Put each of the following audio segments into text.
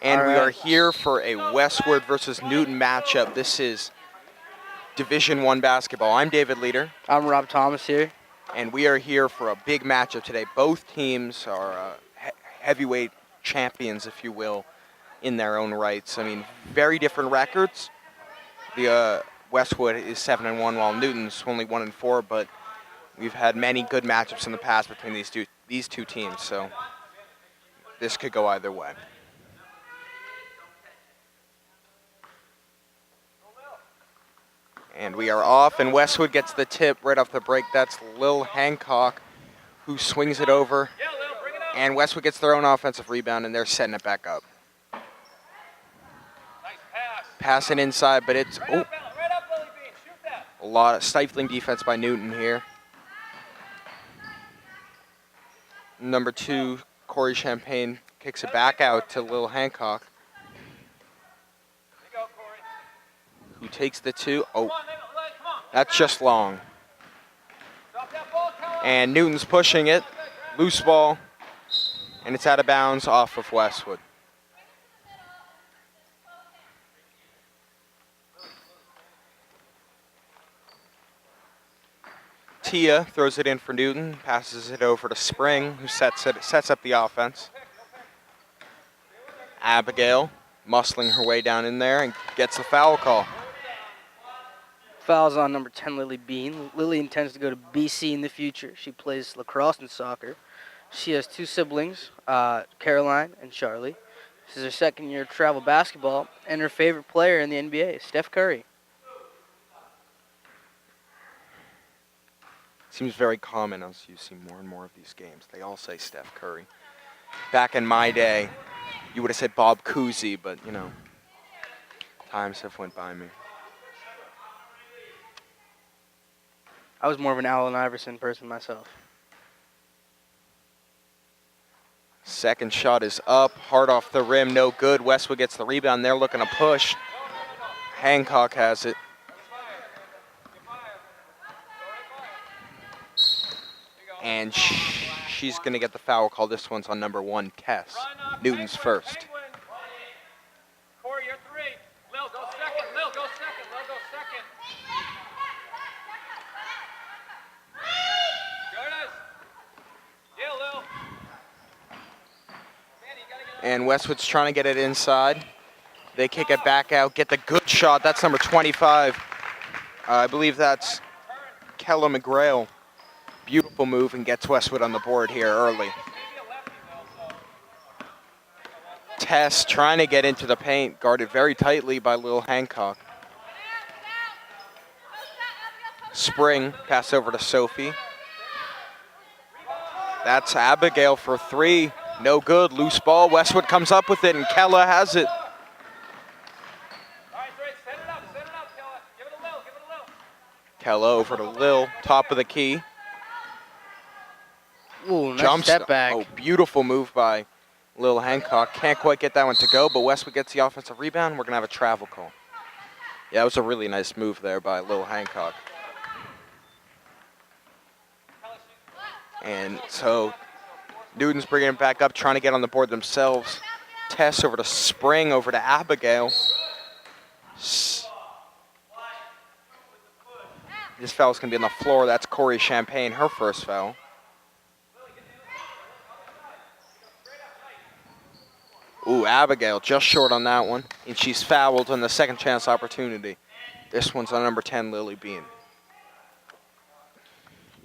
And we are here for a Westwood versus Newton matchup. This is Division I basketball. I'm David Leader. I'm Rob Thomas here. And we are here for a big matchup today. Both teams are heavyweight champions, if you will, in their own rights. I mean, very different records. The Westwood is 7-1, while Newton's only 1-4. But we've had many good matchups in the past between these two teams. So this could go either way. And we are off, and Westwood gets the tip right off the break. That's Lil Hancock who swings it over. And Westwood gets their own offensive rebound, and they're setting it back up. Passing inside, but it's a lot of stifling defense by Newton here. Number 2, Corey Champagne kicks it back out to Lil Hancock, who takes the 2. Oh, that's just long. And Newton's pushing it. Loose ball. And it's out of bounds off of Westwood. Tia throws it in for Newton, passes it over to Spring, who sets up the offense. Abigail muscling her way down in there and gets the foul call. Foul's on number 10, Lily Bean. Lily intends to go to BC in the future. She plays lacrosse and soccer. She has 2 siblings, Caroline and Charlie. This is her second year of travel basketball, and her favorite player in the NBA, Steph Curry. Seems very common as you see more and more of these games. They all say Steph Curry. Back in my day, you would have said Bob Cousy, but, you know, times have went by me. I was more of an Allen Iverson person myself. Second shot is up, hard off the rim, no good. Westwood gets the rebound. They're looking to push. Hancock has it. And she's going to get the foul call. This one's on number 1, Tess. Newton's first. Corey, you're 3. Lil, go second. Lil, go second. Lil, go second. And Westwood's trying to get it inside. They kick it back out, get the good shot. That's number 25. I believe that's Kella McGrail. Beautiful move and gets Westwood on the board here early. Tess trying to get into the paint, guarded very tightly by Lil Hancock. Spring, pass over to Sophie. That's Abigail for 3. No good, loose ball. Westwood comes up with it, and Kella has it. Kella over to Lil, top of the key. Ooh, nice Jumps. step back. Oh, beautiful move by Lil Hancock. Can't quite get that one to go, but Westwood gets the offensive rebound. We're going to have a travel call. Yeah, that was a really nice move there by Lil Hancock. And so Newton's bringing it back up, trying to get on the board themselves. Tess over to Spring, over to Abigail. This foul's going to be on the floor. That's Corey Champagne, her first foul. Ooh, Abigail just short on that one. And she's fouled on the second chance opportunity. This one's on number 10, Lily Bean.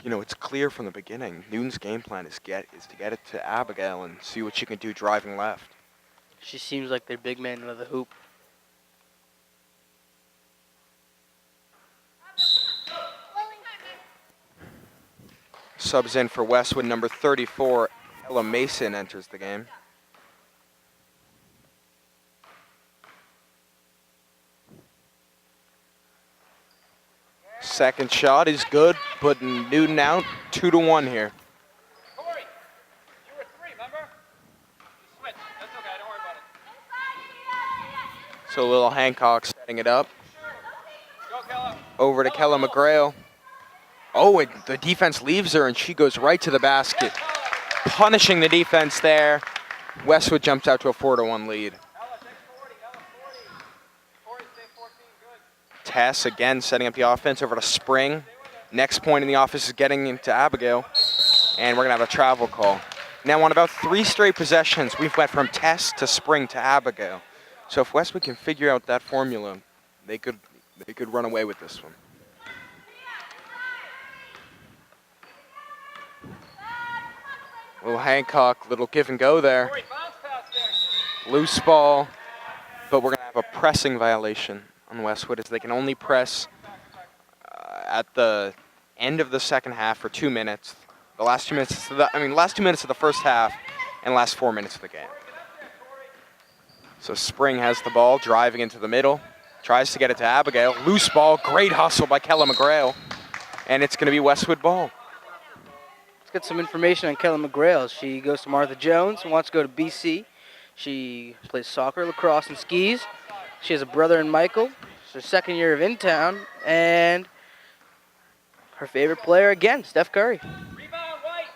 You know, it's clear from the beginning. Newton's game plan is to get it to Abigail and see what she can do driving left. She seems like their big man with the hoop. Subs in for Westwood, number 34, Ella Mason enters the game. Second shot is good, putting Newton out 2-1 here. Corey, you were 3, remember? You switched. That's okay, don't worry about it. So Lil Hancock setting it up. Go, Kella. Over to Kella McGrail. Oh, and the defense leaves her, and she goes right to the basket, punishing the defense there. Westwood jumps out to a 4-1 lead. Tess again setting up the offense over to Spring. Next point in the offense is getting into Abigail. And we're going to have a travel call. Now, on about 3 straight possessions, we've went from Tess to Spring to Abigail. So if Westwood can figure out that formula, they could run away with this one. Little Hancock, little give and go there. Corey, bounce pass there. Loose ball, but we're going to have a pressing violation on Westwood as they can only press at the end of the second half for 2 minutes. The last 2 minutes, last 2 minutes of the first half and last 4 minutes of the game. So Spring has the ball, driving into the middle, tries to get it to Abigail. Loose ball, great hustle by Kella McGrail, and it's going to be Westwood ball. Let's get some information on Kella McGrail. She goes to Martha Jones and wants to go to BC. She plays soccer, lacrosse, and skis. She has a brother in Michael. It's her second year of in town, and her favorite player again, Steph Curry. Rebound, White.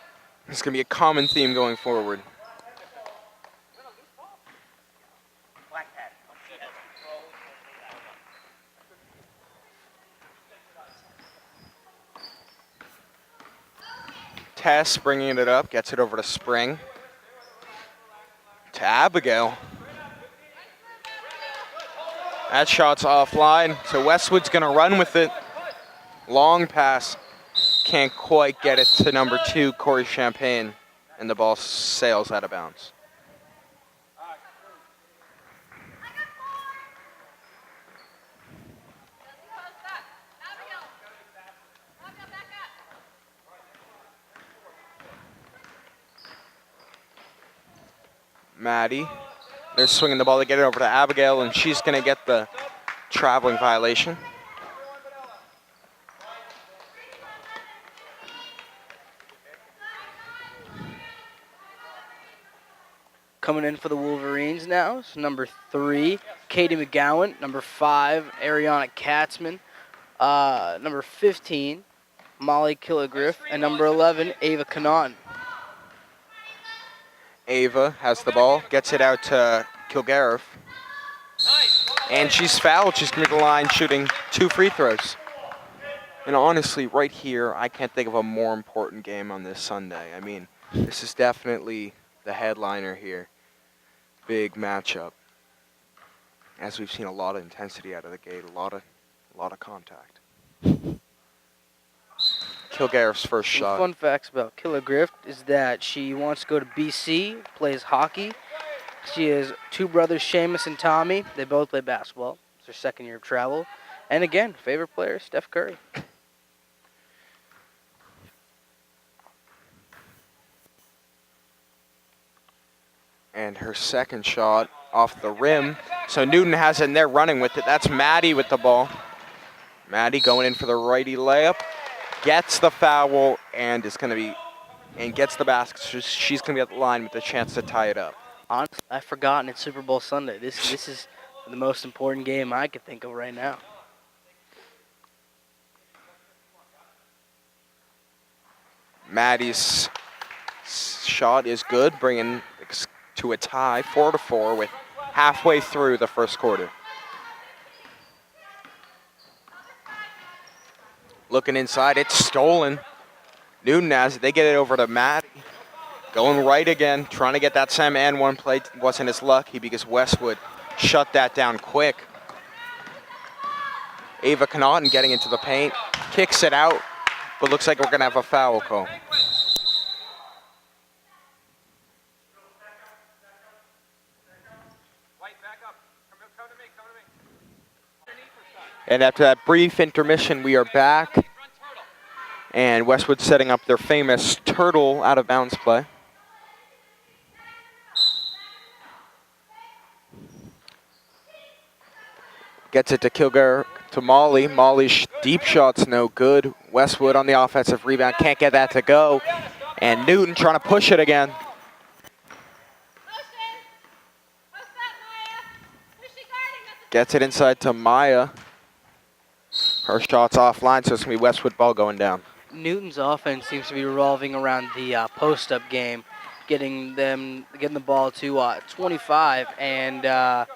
It's going to be a common theme going forward. Tess bringing it up, gets it over to Spring. To Abigail. That shot's offline, so Westwood's going to run with it. Long pass. Can't quite get it to number 2, Corey Champagne, and the ball sails out of bounds. Maddie, they're swinging the ball to get it over to Abigail, and she's going to get the traveling violation. Coming in for the Wolverines now is number 3, Katie McGowan. Number 5, Ariana Katzman. Number 15, Molly Killigriff. And number 11, Ava Connaughton. Ava has the ball, gets it out to Kilgariff. And she's fouled. She's going to the line shooting 2 free throws. And honestly, right here, I can't think of a more important game on this Sunday. I mean, this is definitely the headliner here. Big matchup. As we've seen a lot of intensity out of the gate, a lot of contact. Kilgariff's first Some shot. fun facts about Killigriff is that she wants to go to BC, plays hockey. She has 2 brothers, Seamus and Tommy. They both play basketball. It's their second year of travel. And again, favorite player, Steph Curry. And her second shot off the rim. So Newton has it, and they're running with it. That's Maddie with the ball. Maddie going in for the righty layup. Gets the foul and gets the basket. So she's going to be at the line with a chance to tie it up. Honestly, I've forgotten it's Super Bowl Sunday. This is the most important game I could think of right now. Maddie's shot is good, bringing to a tie, 4-4, with halfway through the first quarter. Looking inside, it's stolen. Newton has it. They get it over to Maddie. Going right again, trying to get that Sam and one play. Wasn't as lucky because Westwood shut that down quick. Ava Connaughton getting into the paint, kicks it out, but looks like we're going to have a foul call. And after that brief intermission, we are back. And Westwood setting up their famous turtle out of bounds play. Gets it to Kilgore, to Molly. Molly's deep shot's no good. Westwood on the offensive rebound, can't get that to go. And Newton trying to push it again. Gets it inside to Maya. Her shot's offline, so it's going to be Westwood ball going down. Newton's offense seems to be revolving around the post-up game, getting the ball to 25, and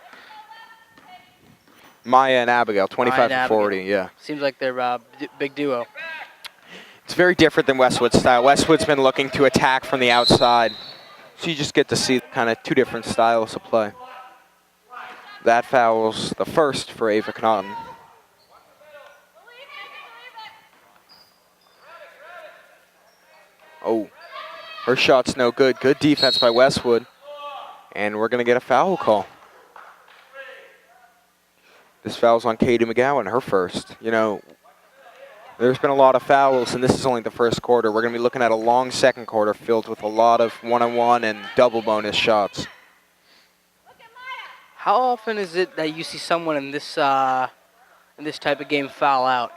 Maya and Abigail, 25 Maya and for 40, Abigail. yeah. Seems like they're big duo. It's very different than Westwood's style. Westwood's been looking to attack from the outside. So you just get to see kind of two different styles of play. That foul's the first for Ava Connaughton. Oh, her shot's no good. Good defense by Westwood. And we're going to get a foul call. This foul's on Katie McGowan, her first. You know, there's been a lot of fouls, and this is only the first quarter. We're going to be looking at a long second quarter filled with a lot of one-on-one and double bonus shots. How often is it that you see someone in this type of game foul out?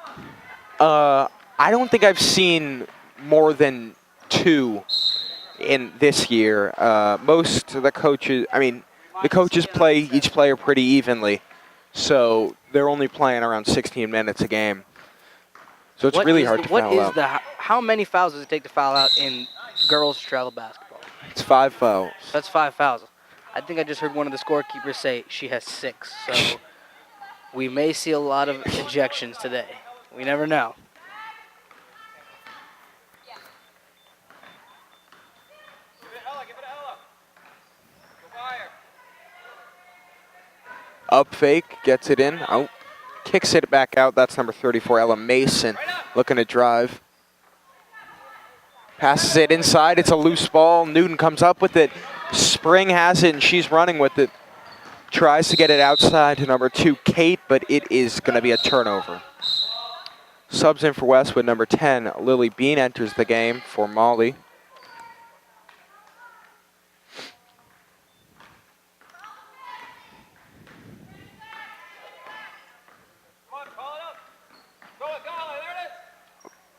I don't think I've seen more than 2 in this year. Most of the coaches, the coaches play each player pretty evenly, so they're only playing around 16 minutes a game. So it's really hard to foul out. How many fouls does it take to foul out in girls travel basketball? It's 5 fouls. That's 5 fouls. I think I just heard one of the scorekeepers say she has 6. So we may see a lot of ejections today. We never know. Give it to Ella. Go by her. Up fake, gets it in. Oh, kicks it back out. That's number 34, Ella Mason, looking to drive. Passes it inside. It's a loose ball. Newton comes up with it. Spring has it, and she's running with it. Tries to get it outside to number 2, Kate, but it is going to be a turnover. Subs in for Westwood, number 10, Lily Bean enters the game for Molly.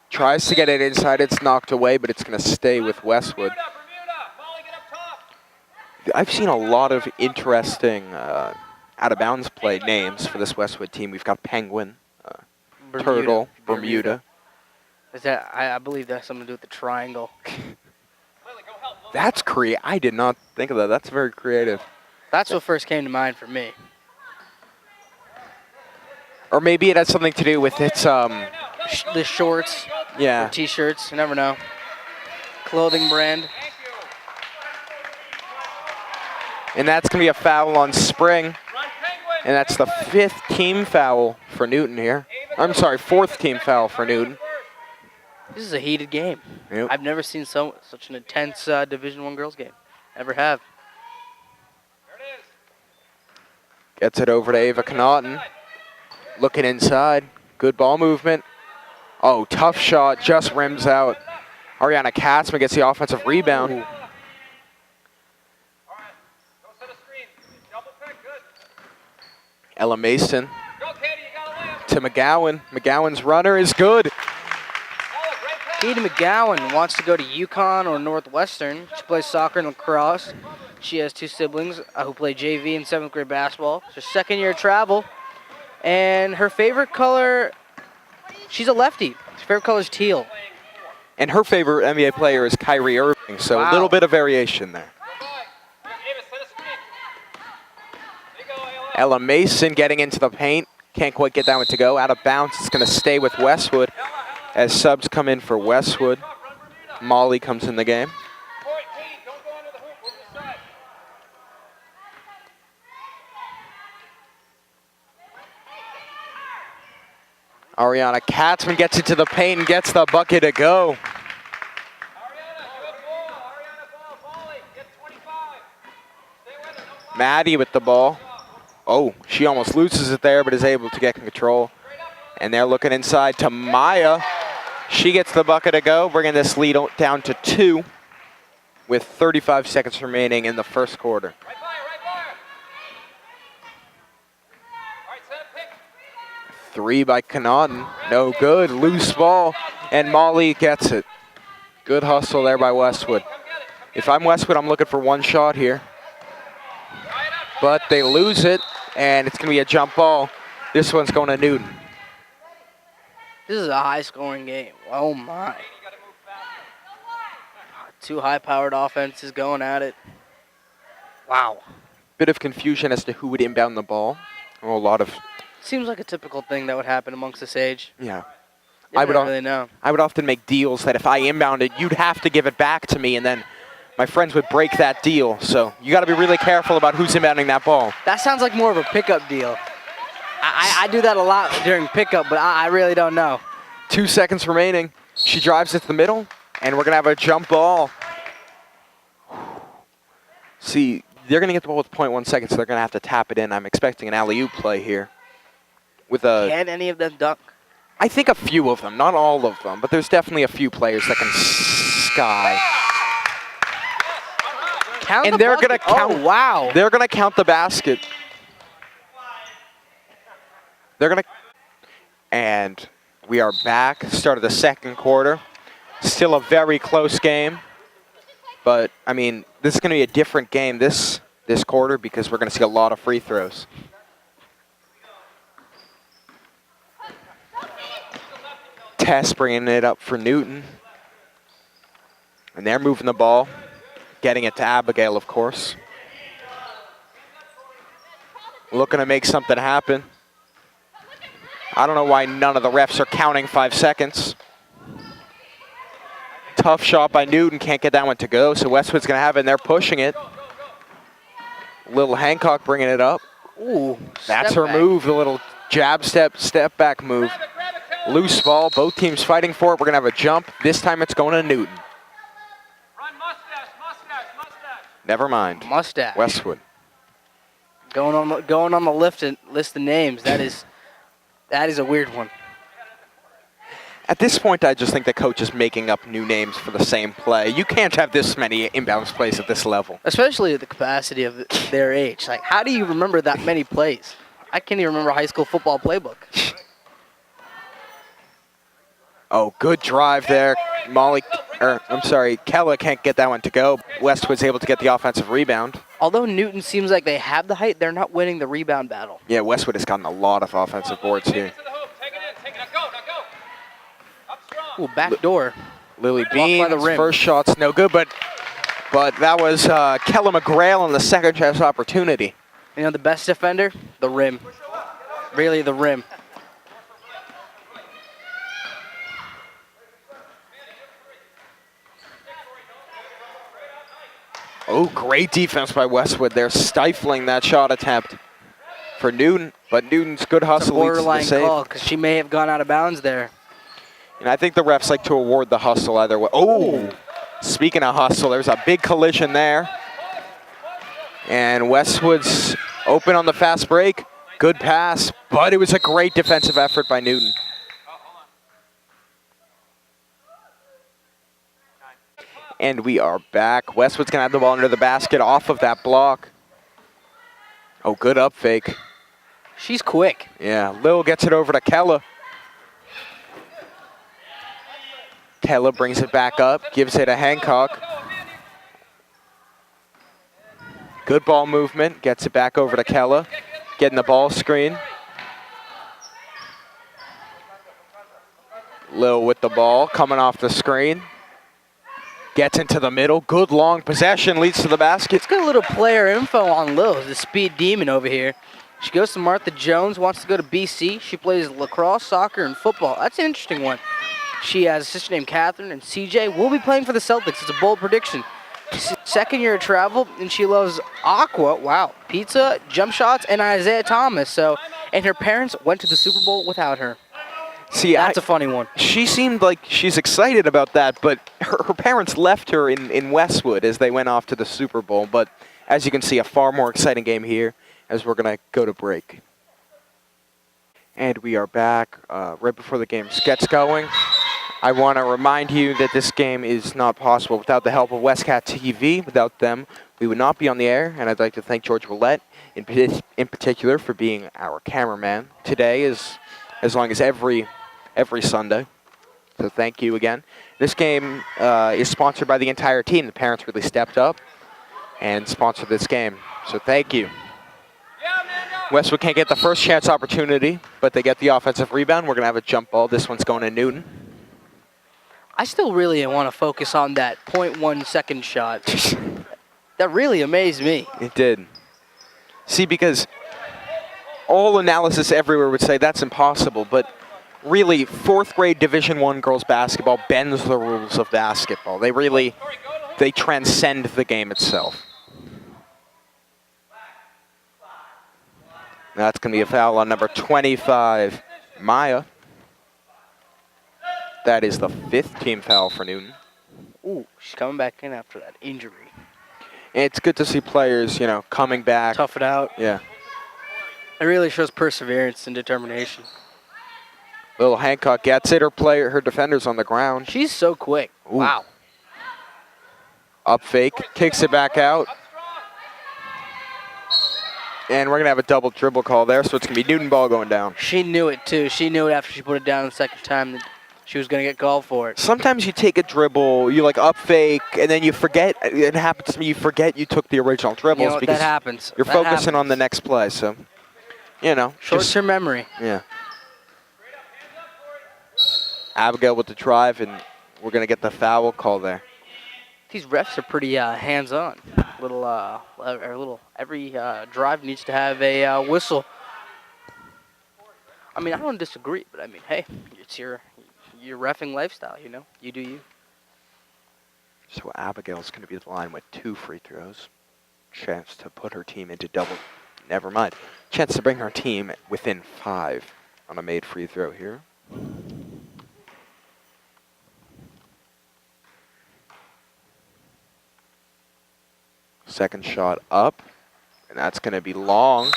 Tries to get it inside. It's knocked away, but it's going to stay with Westwood. I've seen a lot of interesting out-of-bounds play names for this Westwood team. We've got Penguin, Turtle, Bermuda. Is that? I believe that has something to do with the triangle. That's I did not think of that. That's very creative. That's what first came to mind for me. Or maybe it has something to do with its The shorts, yeah, or T-shirts. You never know. Clothing brand. And that's going to be a foul on Spring. And that's the 5th team foul for Newton here. I'm sorry, 4th team foul for Newton. This is a heated game. Yep. I've never seen such an intense Division I girls game. Never have. Gets it over to Ava Connaughton. Looking inside. Good ball movement. Oh, tough shot. Just rims out. Ariana Katzman gets the offensive rebound. Ooh. Ella Mason to McGowan. McGowan's runner is good. Katie McGowan wants to go to UConn or Northwestern. She plays soccer and lacrosse. She has 2 siblings who play JV and 7th grade basketball. It's her 2nd year of travel. And her favorite color, she's a lefty. Her favorite color is teal. And her favorite NBA player is Kyrie Irving, so Wow. a little bit of variation there. Ella Mason getting into the paint. Can't quite get that one to go. Out of bounds. It's going to stay with Westwood as subs come in for Westwood. Molly comes in the game. Ariana Katzman gets it to the paint and gets the bucket to go. Maddie with the ball. Oh, she almost loses it there, but is able to get control. And they're looking inside to Maya. She gets the bucket to go, bringing this lead down to 2 with 35 seconds remaining in the first quarter. 3 by Connaughton. No good. Loose ball. And Molly gets it. Good hustle there by Westwood. If I'm Westwood, I'm looking for one shot here. But they lose it, and it's going to be a jump ball. This one's going to Newton. This is a high-scoring game. Oh, my. 2 high-powered offenses going at it. Wow. Bit of confusion as to who would inbound the ball. Oh, a lot of Seems like a typical thing that would happen amongst this age. Yeah. You I would don't really know. I would often make deals that if I inbounded, you'd have to give it back to me, and then my friends would break that deal. So you got to be really careful about who's inbounding that ball. That sounds like more of a pickup deal. I do that a lot during pickup, but I really don't know. 2 seconds remaining. She drives it to the middle, and we're going to have a jump ball. See, they're going to get the ball with 0.1 seconds, so they're going to have to tap it in. I'm expecting an alley-oop play here. Can any of them dunk? I think a few of them, not all of them, but there's definitely a few players that can sky. Count And the they're going to bucket. count. Oh, wow. They're going to count the basket. They're going to. And we are back. Start of the second quarter. Still a very close game. But, I mean, this is going to be a different game this quarter because we're going to see a lot of free throws. Tess bringing it up for Newton. And they're moving the ball. Getting it to Abigail, of course. Looking to make something happen. I don't know why none of the refs are counting 5 seconds. Tough shot by Newton. Can't get that one to go, so Westwood's going to have it, and they're pushing it. Little Hancock bringing it up. Ooh, That's her move, the little jab step back move. Loose ball, both teams fighting for it. We're going to have a jump. This time it's going to Newton. Run mustache. Never mind. Mustache. Westwood. Going on the list of names. That is a weird one. At this point, I just think the coach is making up new names for the same play. You can't have this many inbounds plays at this level. Especially at the capacity of their age. Like, how do you remember that many plays? I can't even remember a high school football playbook. Oh, good drive there. Kella can't get that one to go. Westwood's able to get the offensive rebound. Although Newton seems like they have the height, they're not winning the rebound battle. Yeah, Westwood has gotten a lot of offensive boards here. Take it. Now go. Up strong. Ooh, back door. Lily by the Beans, rim. first shot's no good, but that was Kella McGrail on the second chance opportunity. You know, the best defender? The rim. Really, the rim. Oh, great defense by Westwood. They're stifling that shot attempt for Newton, but Newton's good It's a hustle leads to the borderline save. call because she may have gone out of bounds there. And I think the refs like to award the hustle either way. Oh, speaking of hustle, there's a big collision there. And Westwood's open on the fast break. Good pass, but it was a great defensive effort by Newton. And we are back. Westwood's going to have the ball under the basket off of that block. Oh, good up fake. She's quick. Yeah, Lil gets it over to Kella. Kella brings it back up, gives it to Hancock. Good ball movement, gets it back over to Kella. Getting the ball screen. Lil with the ball, coming off the screen. Gets into the middle. Good long possession, leads to the basket. Let's get a little player info on Lil, the speed demon over here. She goes to Martha Jones, wants to go to BC. She plays lacrosse, soccer, and football. That's an interesting one. She has a sister named Catherine, and CJ will be playing for the Celtics. It's a bold prediction. Second year of travel, and she loves aqua, wow, pizza, jump shots, and Isaiah Thomas. And her parents went to the Super Bowl without her. See, That's a funny one. She seemed like she's excited about that, but her parents left her in Westwood as they went off to the Super Bowl. But as you can see, a far more exciting game here as we're going to go to break. And we are back right before the game gets going. I want to remind you that this game is not possible without the help of Westcat TV. Without them, we would not be on the air, and I'd like to thank George Willett in particular for being our cameraman today, as long as every Sunday. So thank you again. This game is sponsored by the entire team. The parents really stepped up and sponsored this game. So thank you. Westwood can't get the first chance opportunity, but they get the offensive rebound. We're going to have a jump ball. This one's going to Newton. I still really want to focus on that 0.1 second shot. That really amazed me. It did. See, because all analysis everywhere would say that's impossible, but really, 4th grade Division I girls basketball bends the rules of basketball. They transcend the game itself. That's going to be a foul on number 25, Maya. That is the 5th team foul for Newton. Ooh, she's coming back in after that injury. It's good to see players, coming back. Tough it out. Yeah. It really shows perseverance and determination. Little Hancock gets it. Her defender's on the ground. She's so quick. Ooh. Wow. Up fake, kicks it back out. And we're going to have a double dribble call there, so it's going to be Newton ball going down. She knew it, too. She knew it after she put it down the second time that she was going to get called for it. Sometimes you take a dribble, you up fake, and then you forget. It happens to me. You forget you took the original dribbles because that happens. You're focusing on the next play. So, short-term memory. Yeah. Abigail with the drive, and we're gonna get the foul call there. These refs are pretty hands-on. Every drive needs to have a whistle. I mean, I don't disagree, but I mean, hey, it's your reffing lifestyle, You do you. So Abigail's going to be at the line with 2 free throws. Chance to put her team into double. Never mind. Chance to bring her team within 5 on a made free throw here. Second shot up, and that's going to be long.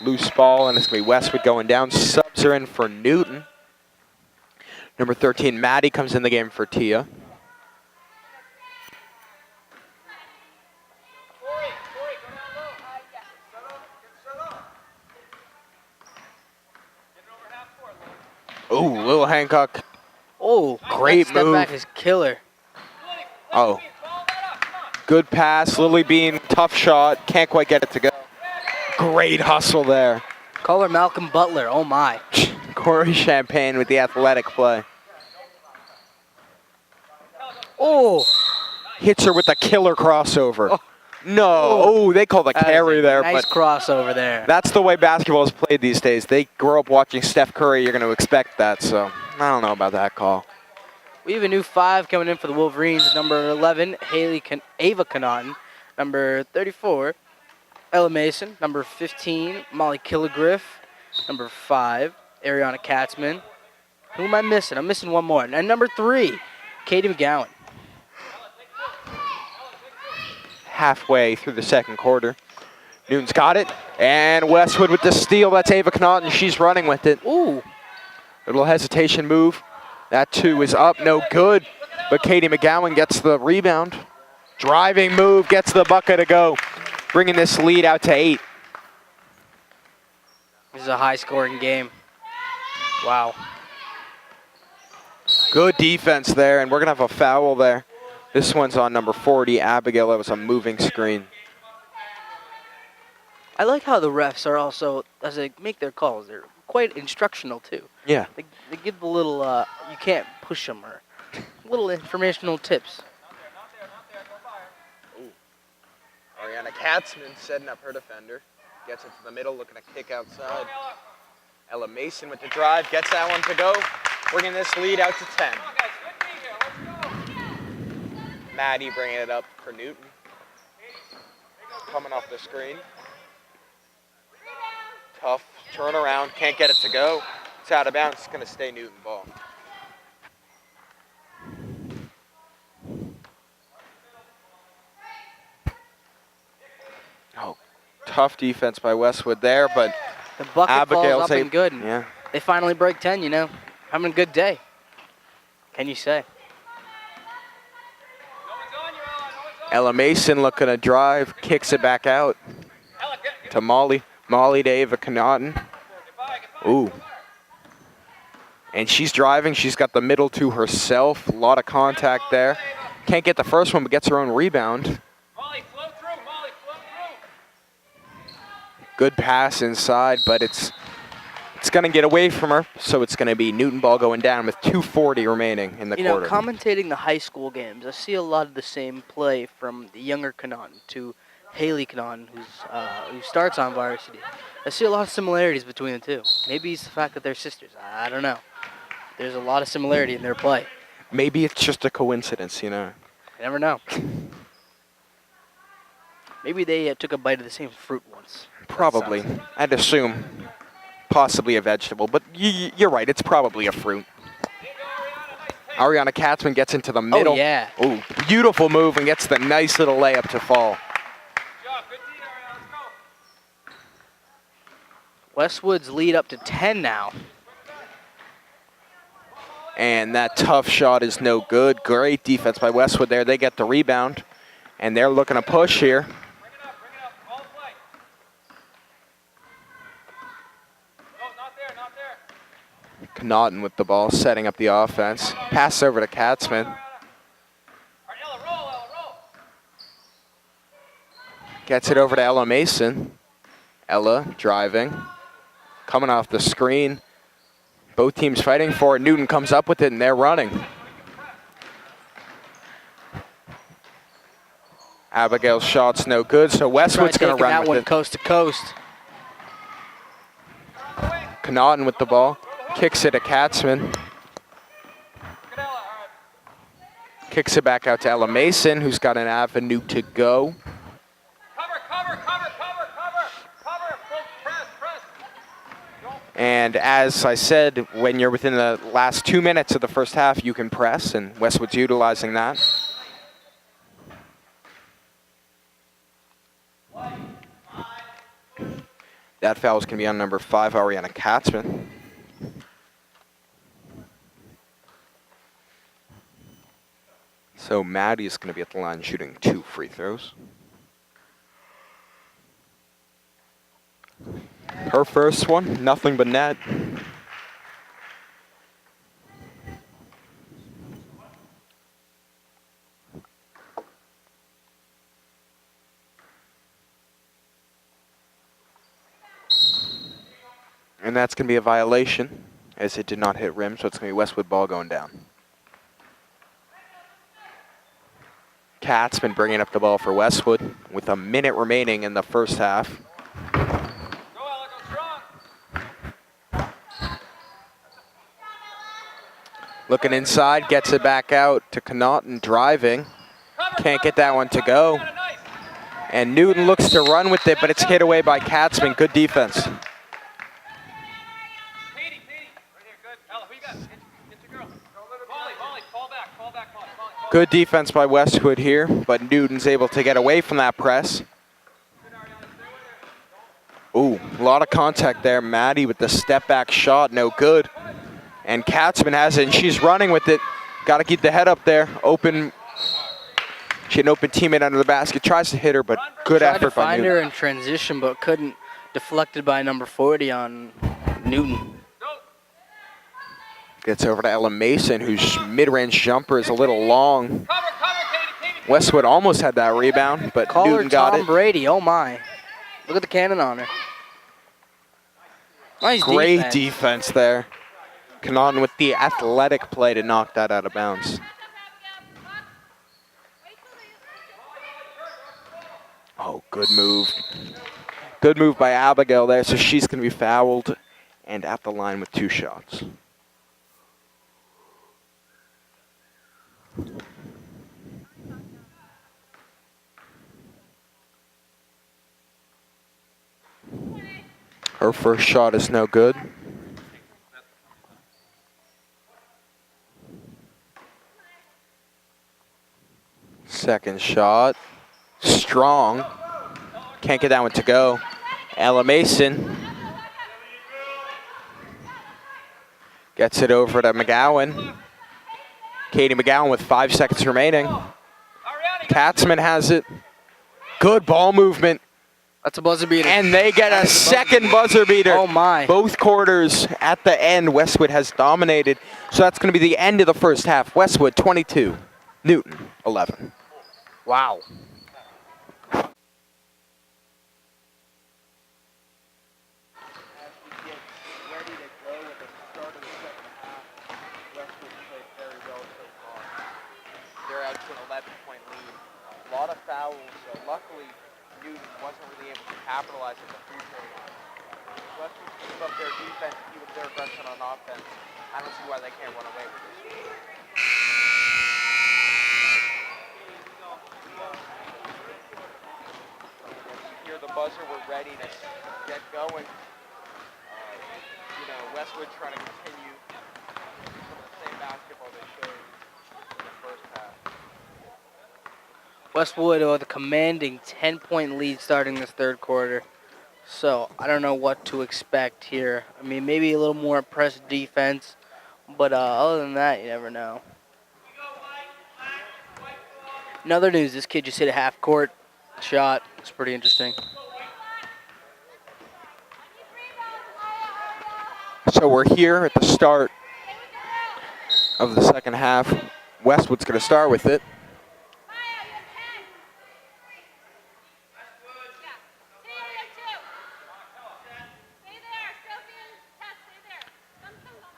Loose ball, and it's going to be Westwood going down. Subs are in for Newton. Number 13, Maddie, comes in the game for Tia. Oh, Little Hancock. Oh, great that step move. back is killer. Oh. Good pass. Lily Bean, tough shot. Can't quite get it to go. Great hustle there. Call her Malcolm Butler. Oh, my. Corey Champagne with the athletic play. Oh. Hits her with a killer crossover. Oh. No. Oh, they call the carry there. Nice but crossover there. that's the way basketball is played these days. They grow up watching Steph Curry. You're going to expect that. So I don't know about that call. We have a new 5 coming in for the Wolverines. Number 11, Ava Connaughton. Number 34, Ella Mason. Number 15, Molly Killigriff. Number 5, Ariana Katzman. Who am I missing? I'm missing one more. And number 3, Katie McGowan. Halfway through the second quarter. Newton's got it. And Westwood with the steal. That's Ava Connaughton. She's running with it. Ooh. Little hesitation move. That 2 is up, no good. But Katie McGowan gets the rebound. Driving move, gets the bucket to go. Bringing this lead out to 8. This is a high-scoring game. Wow. Good defense there, and we're going to have a foul there. This one's on number 40, Abigail. That was a moving screen. I like how the refs are also, as they make their calls, they're quite instructional, too. Yeah. They give the little, you can't push them, or little informational tips. Ariana Katzman setting up her defender. Gets it to the middle, looking to kick outside. Ella Mason with the drive, gets that one to go. Bringing this lead out to 10. Maddie bringing it up for Newton. Coming off the screen. Tough turnaround, can't get it to go. It's out of bounds, it's going to stay Newton ball. Oh, tough defense by Westwood there, but The bucket Abigail's falls up and good. Yeah. They finally break 10, Having a good day. Can you say? Ella Mason looking to drive, kicks it back out to Molly. Molly to Ava Connaughton. Ooh. And she's driving. She's got the middle to herself. A lot of contact there. Can't get the first one, but gets her own rebound. Molly, flow through. Molly, flow through. Good pass inside, but it's going to get away from her. So it's going to be Newton ball going down with 2:40 remaining in the quarter. Commentating the high school games, I see a lot of the same play from the younger Connaughton to Haley Knon, who starts on varsity. I see a lot of similarities between the two. Maybe it's the fact that they're sisters. I don't know. There's a lot of similarity in their play. Maybe it's just a coincidence, you know. You never know. Maybe they took a bite of the same fruit once. Probably. I'd assume possibly a vegetable, but you're right. It's probably a fruit. Ariana Katzman gets into the middle. Oh, yeah. Oh, beautiful move and gets the nice little layup to fall. Westwood's lead up to 10 now. And that tough shot is no good. Great defense by Westwood there. They get the rebound, and they're looking to push here. Bring it up, all play. No, not there. Connaughton with the ball, setting up the offense. Pass over to Katzman. All right, Ella, roll. Gets it over to Ella Mason. Ella driving. Coming off the screen. Both teams fighting for it. Newton comes up with it, and they're running. Abigail's shot's no good, so Westwood's going to run that with one it. coast to coast. Connaughton with the ball. Kicks it to Katzman. Kicks it back out to Ella Mason, who's got an avenue to go. Cover. Press. And as I said, when you're within the last 2 minutes of the first half, you can press, and Westwood's utilizing that. That foul is going to be on number 5, Ariana Katzman. So Maddie is going to be at the line shooting 2 free throws. Her first one, nothing but net. And that's going to be a violation, as it did not hit rim, so it's going to be Westwood ball going down. Kat's been bringing up the ball for Westwood with a minute remaining in the first half. Go, Ella, go strong. Looking inside, gets it back out to Connaughton, driving. Can't get that one to go. And Newton looks to run with it, but it's hit away by Katzman. Good defense. Petey. Right here, good. Ella, who you got? Get your girl. Volley. Fall back. Volley. Good defense by Westwood here, but Newton's able to get away from that press. Ooh, a lot of contact there. Maddie with the step back shot, no good. And Katzman has it, and she's running with it. Got to keep the head up there. Open. She had an open teammate under the basket. Tries to hit her, but good Tried to effort by find Newton. her in transition, but couldn't. Deflected by number 40 on Newton. Gets over to Ella Mason, whose mid-range jumper is a little long. Cover, Katie. Westwood almost had that rebound, but Call Newton her got Tom it. Brady. Oh my! Look at the cannon on her. Nice Great defense. defense there. Connaughton with the athletic play to knock that out of bounds. Oh, good move. Good move by Abigail there, so she's going to be fouled and at the line with 2 shots. Her first shot is no good. Second shot, strong. Can't get that one to go. Ella Mason gets it over to McGowan. Katie McGowan with 5 seconds remaining. Katzman has it. Good ball movement. That's a buzzer beater. And they get a second buzzer beater. Oh my! Both quarters at the end, Westwood has dominated. So that's going to be the end of the first half. Westwood 22, Newton 11. Wow. They're out to an 11-point lead. A lot of fouls, so luckily capitalize at the free throw line. Westwood keep up their defense, keep up their aggression on offense. I don't see why they can't run away with this. You hear the buzzer, we're ready to get going. Westwood trying to continue some of the same basketball they showed in the first half. Westwood with a commanding 10-point lead starting this third quarter. So I don't know what to expect here. I mean, maybe a little more impressive defense, but other than that, you never know. In other news, this kid just hit a half-court shot. It's pretty interesting. So we're here at the start of the second half. Westwood's going to start with it.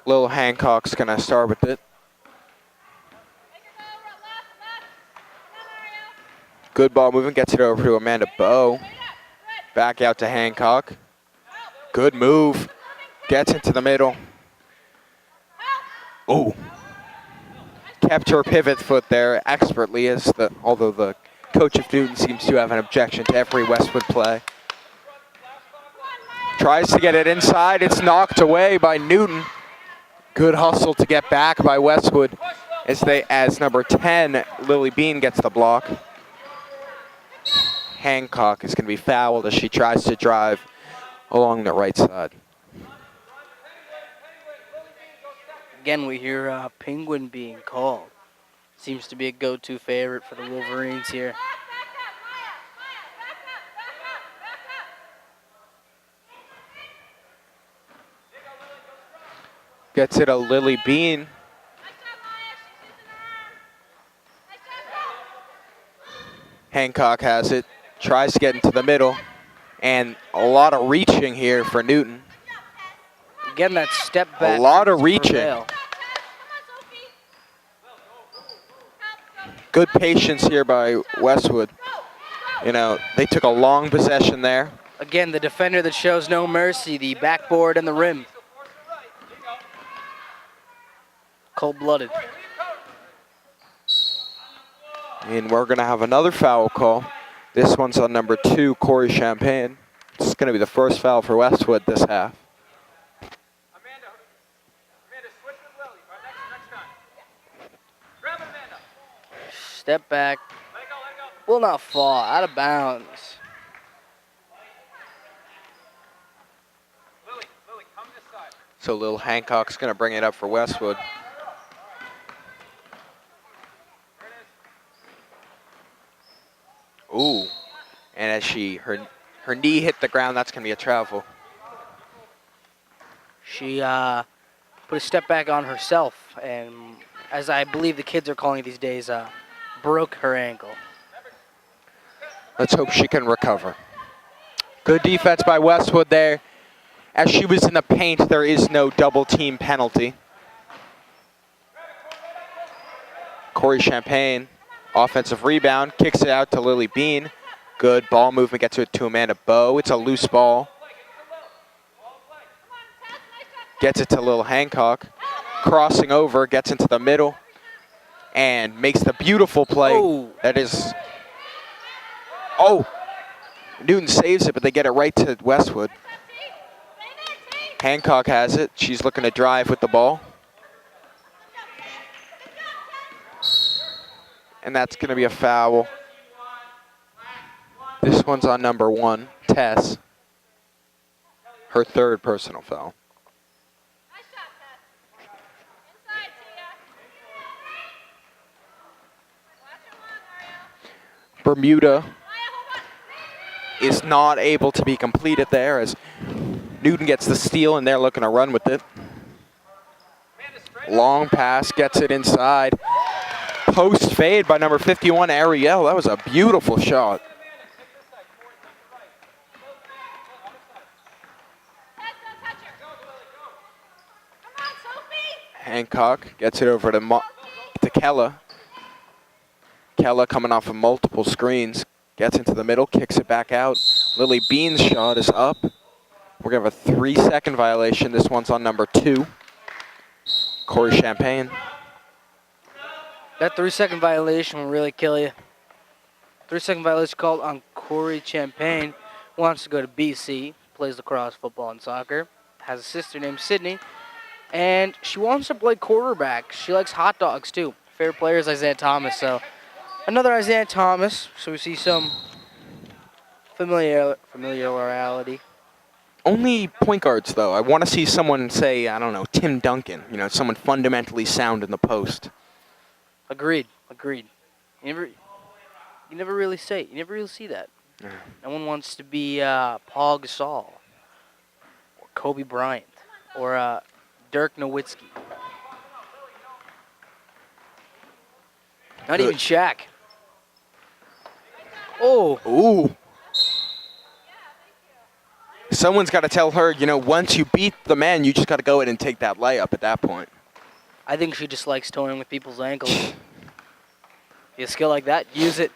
Lil Hancock's going to start with it. Good ball movement, gets it over to Amanda Bowe. Back out to Hancock. Good move. Gets into the middle. Oh. Kept her pivot foot there expertly, although the coach of Newton seems to have an objection to every Westwood play. Tries to get it inside. It's knocked away by Newton. Good hustle to get back by Westwood as number 10, Lily Bean, gets the block. Hancock is going to be fouled as she tries to drive along the right side. Again, we hear Penguin being called. Seems to be a go-to favorite for the Wolverines here. Gets it a Lily Bean. Hancock has it. Tries to get into the middle. And a lot of reaching here for Newton. Again, that step back. A lot of reaching. Prevail. Good patience here by Westwood. They took a long possession there. Again, the defender that shows no mercy, the backboard and the rim. Cold-blooded. And we're going to have another foul call. This one's on number 2, Corey Champagne. It's going to be the first foul for Westwood this half. Amanda, switch with Lily. Next time. Grab it, Amanda. Step back. Let go. Will not fall. Out of bounds. Lily, come this side. So Lil Hancock's going to bring it up for Westwood. Ooh, and as her knee hit the ground, that's going to be a travel. She put a step back on herself, and as I believe the kids are calling it these days, broke her ankle. Let's hope she can recover. Good defense by Westwood there. As she was in the paint, there is no double team penalty. Corey Champagne, offensive rebound, kicks it out to Lily Bean. Good ball movement, gets it to Amanda Bowe. It's a loose ball. Gets it to Lil Hancock. Crossing over, gets into the middle, and makes the beautiful play. Oh. That is... Oh! Newton saves it, but they get it right to Westwood. Hancock has it. She's looking to drive with the ball. And that's going to be a foul. This one's on number 1, Tess. Her third personal foul. Bermuda is not able to be completed there as Newton gets the steal and they're looking to run with it. Long pass, gets it inside. Post fade by number 51, Ariel. That was a beautiful shot. Hancock gets it over to Kella. Kella coming off of multiple screens. Gets into the middle, kicks it back out. Lily Bean's shot is up. We're going to have a 3-second violation. This one's on number 2. Corey Champagne. That 3-second violation will really kill you. 3-second violation called on Corey Champagne. Wants to go to BC. Plays lacrosse, football, and soccer. Has a sister named Sydney. And she wants to play quarterback. She likes hot dogs, too. Favorite player is Isaiah Thomas. So another Isaiah Thomas. So we see some familiarity. Only point guards, though. I want to see someone say, I don't know, Tim Duncan. You know, someone fundamentally sound in the post. Agreed. You never really see that. Yeah. No one wants to be Paul Gasol or Kobe Bryant or Dirk Nowitzki. Not even Shaq. Oh. Ooh. Someone's got to tell her, you know, once you beat the man, you just got to go in and take that layup at that point. I think she just likes toying with people's ankles. You have a skill like that, use it.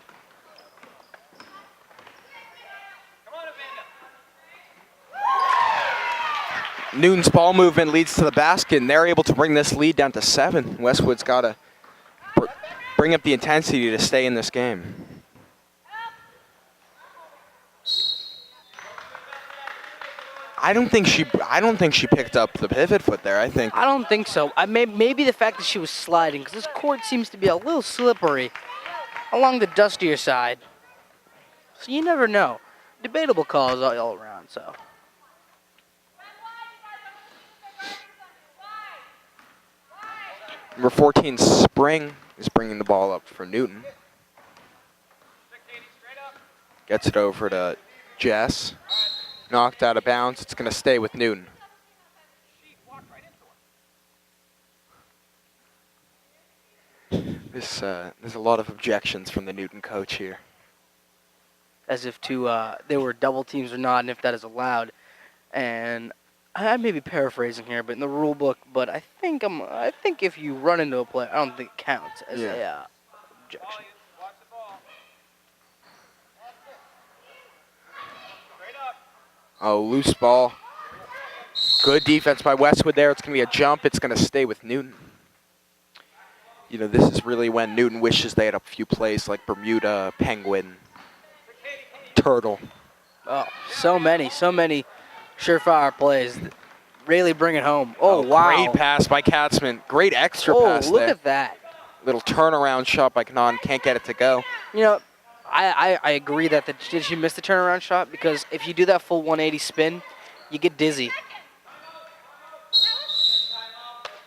Newton's ball movement leads to the basket, and they're able to bring this lead down to 7. Westwood's got to bring up the intensity to stay in this game. I don't think she picked up the pivot foot there. I don't think so. Maybe the fact that she was sliding, because this court seems to be a little slippery along the dustier side. So you never know. Debatable calls all around. So. Number 14, Spring, is bringing the ball up for Newton. Gets it over to Jess. Knocked out of bounds. It's going to stay with Newton. There's a lot of objections from the Newton coach here. As if they were double teams or not, and if that is allowed. And I may be paraphrasing here, but in the rule book, but I think if you run into a player, I don't think it counts as a objection. Oh, loose ball. Good defense by Westwood there. It's going to be a jump. It's going to stay with Newton. You know, this is really when Newton wishes they had a few plays like Bermuda, Penguin, Turtle. Oh, so many surefire plays. Really bring it home. Oh, wow. Great pass by Katzman. Great extra pass there. Oh, look at that. Little turnaround shot by Kanan. Can't get it to go. You know, I agree that did she miss the turnaround shot? Because if you do that full 180 spin, you get dizzy.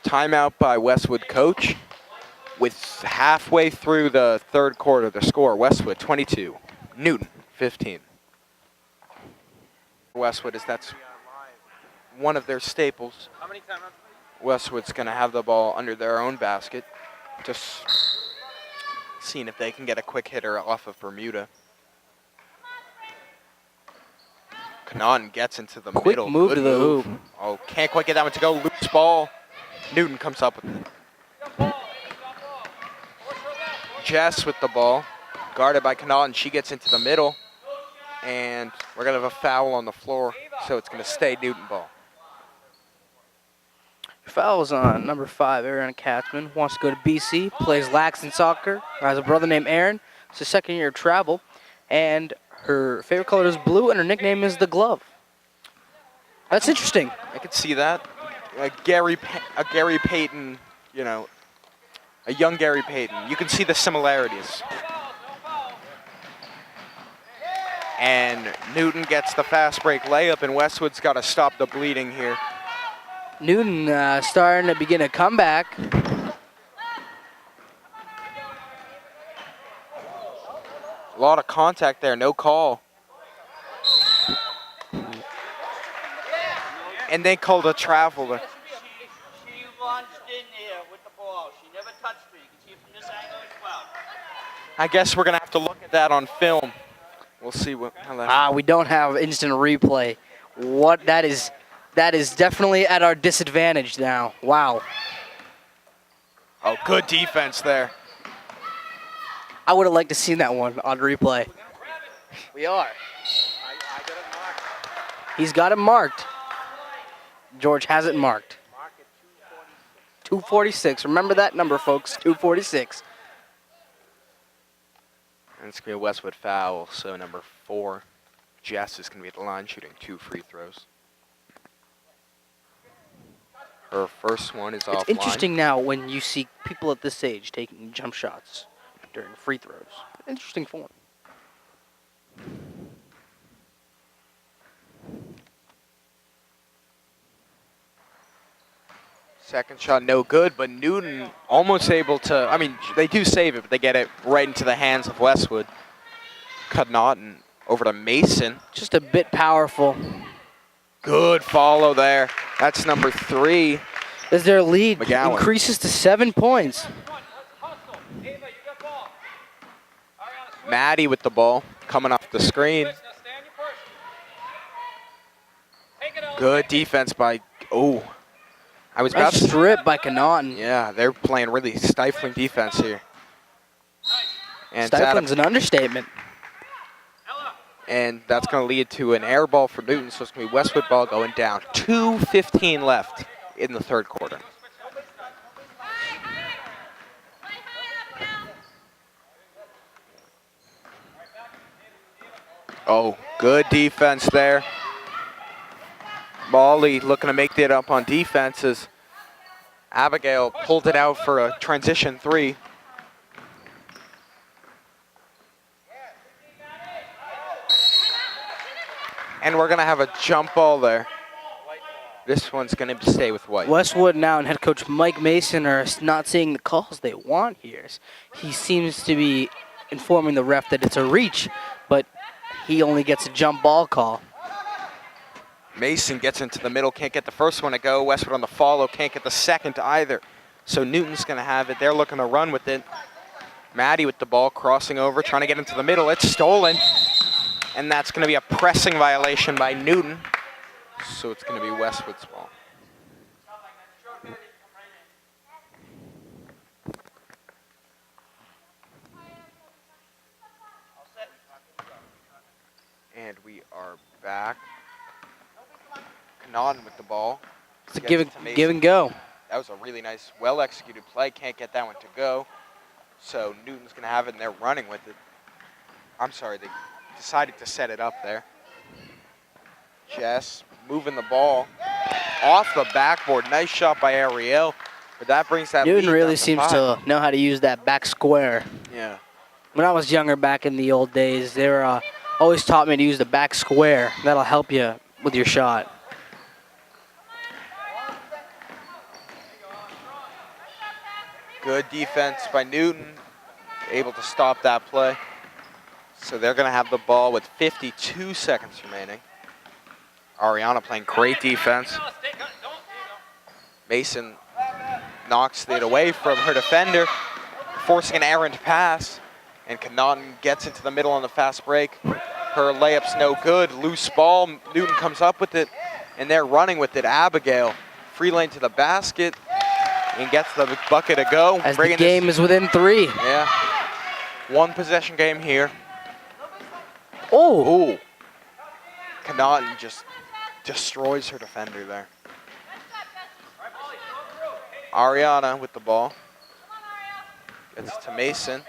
Timeout by Westwood coach. With halfway through the third quarter, the score, Westwood 22, Newton 15. Westwood, that's one of their staples. How many timeouts? Westwood's going to have the ball under their own basket. Just seeing if they can get a quick hitter off of Bermuda. Kanan gets into the quick middle. Move Good to the move. hoop. Oh, can't quite get that one to go. Loose ball. Newton comes up with it. Jess with the ball. Guarded by Kanan. She gets into the middle. And we're going to have a foul on the floor. So it's going to stay Newton ball. Foul is on number 5, Aaron Katzman. Wants to go to BC, plays Laxton soccer. Has a brother named Aaron. It's his second year of travel. And her favorite color is blue, and her nickname is the Glove. That's interesting. I could see that. A Gary Payton, you know, a young Gary Payton. You can see the similarities. And Newton gets the fast break layup, and Westwood's got to stop the bleeding here. Newton starting to begin a comeback. A lot of contact there, no call. And they called a traveler. She lunged in there with the ball. She never touched me. You can see it from this angle as well. I guess we're going to have to look at that on film. We'll see how that... We don't have instant replay. That is definitely at our disadvantage now. Wow. Oh, good defense there. I would have liked to seen that one on replay. We are. He's got it marked. George has it marked. 246. Remember that number, folks. 246. And it's going to be a Westwood foul, so number 4, Jess, is going to be at the line shooting 2 free throws. Her first one is offline. It's interesting now when you see people at this age taking jump shots during free throws. Interesting form. Second shot no good, but Newton almost able to, I mean, they do save it, but they get it right into the hands of Westwood. Connaughton over to Mason. Just a bit powerful. Good follow there. That's number 3. As their lead McGowan increases to 7 points. Maddie with the ball, coming off the screen. Good defense by, I was about Nice to strip by Connaughton. Yeah, they're playing really stifling defense here. And Stifling's an understatement. And that's going to lead to an air ball for Newton, so it's going to be Westwood ball going down. 2:15 left in the third quarter. Oh, good defense there. Molly looking to make it up on defenses. Abigail pulled it out for a transition 3. And we're going to have a jump ball there. This one's going to stay with White. Westwood now and head coach Mike Mason are not seeing the calls they want here. He seems to be informing the ref that it's a reach, but he only gets a jump ball call. Mason gets into the middle, can't get the first one to go. Westwood on the follow, can't get the second either. So Newton's going to have it. They're looking to run with it. Maddie with the ball, crossing over, trying to get into the middle. It's stolen. And that's going to be a pressing violation by Newton. So it's going to be Westwood's ball. And we are back. Connaughton with the ball. It's a give and go. That was a really nice, well-executed play. Can't get that one to go. So Newton's going to have it, and they're running with it. I'm sorry, they decided to set it up there. Jess moving the ball off the backboard. Nice shot by Ariel. But that brings that Newton lead really down seems 5. to know how to use that back square. Yeah. When I was younger back in the old days, they were always taught me to use the back square. That'll help you with your shot. Good defense by Newton. Able to stop that play. So they're going to have the ball with 52 seconds remaining. Ariana playing great defense. Mason knocks it away from her defender, forcing an errant pass. And Connaughton gets into the middle on the fast break. Her layup's no good. Loose ball. Newton comes up with it, and they're running with it. Abigail, free lane to the basket, and gets the bucket to go. As the game is within 3. Yeah. One possession game here. Oh. Ooh. Connaughton just destroys her defender there. Ariana with the ball. Gets to Mason.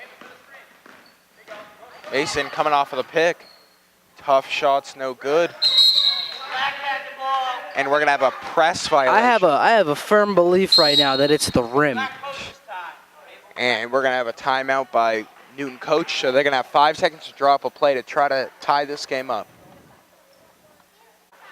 Mason coming off of the pick. Tough shots, no good. And we're gonna have a press violation. I have a firm belief right now that it's the rim. And we're gonna have a timeout by Newton coach, so they're gonna have 5 seconds to draw up a play to try to tie this game up.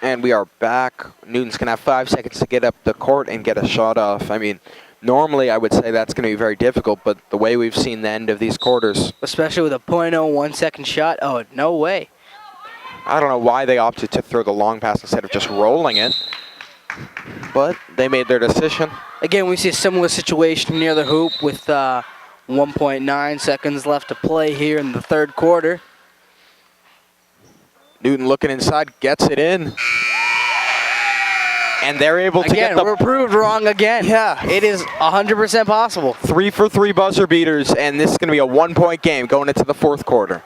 And we are back. Newton's gonna have 5 seconds to get up the court and get a shot off. I mean, normally I would say that's gonna be very difficult, but the way we've seen the end of these quarters, Especially with a .01 second shot. Oh, no way. I don't know why they opted to throw the long pass instead of just rolling it, but they made their decision. Again, we see a similar situation near the hoop with 1.9 seconds left to play here in the third quarter. Newton looking inside, gets it in. And they're able to Again, get we're proved wrong again. Yeah. It is 100% possible. 3 for 3 buzzer beaters, and this is going to be a 1-point game going into the fourth quarter.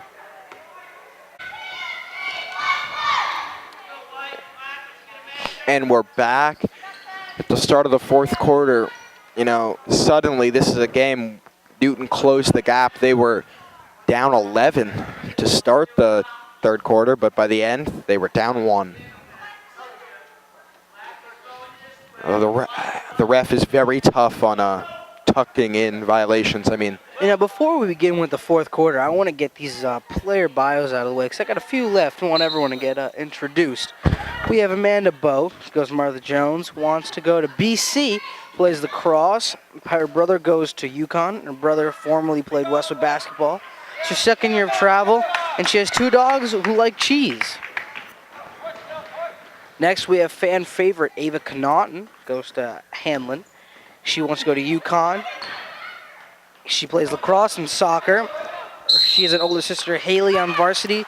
And we're back at the start of the fourth quarter. You know, suddenly this is a game. Newton closed the gap. They were down 11 to start the third quarter, but by the end, they were down 1. The ref is very tough on tucking in violations. I mean, You know, before we begin with the fourth quarter, I want to get these player bios out of the way because I got a few left. I want everyone to get introduced. We have Amanda Bowe. She goes to Martha Jones. Wants to go to BC. Plays lacrosse. Her brother goes to UConn. Her brother formerly played Westwood basketball. It's her second year of travel, and she has 2 dogs who like cheese. Next, we have fan favorite Ava Connaughton. Goes to Hanlon. She wants to go to UConn. She plays lacrosse and soccer. She has an older sister, Haley, on varsity,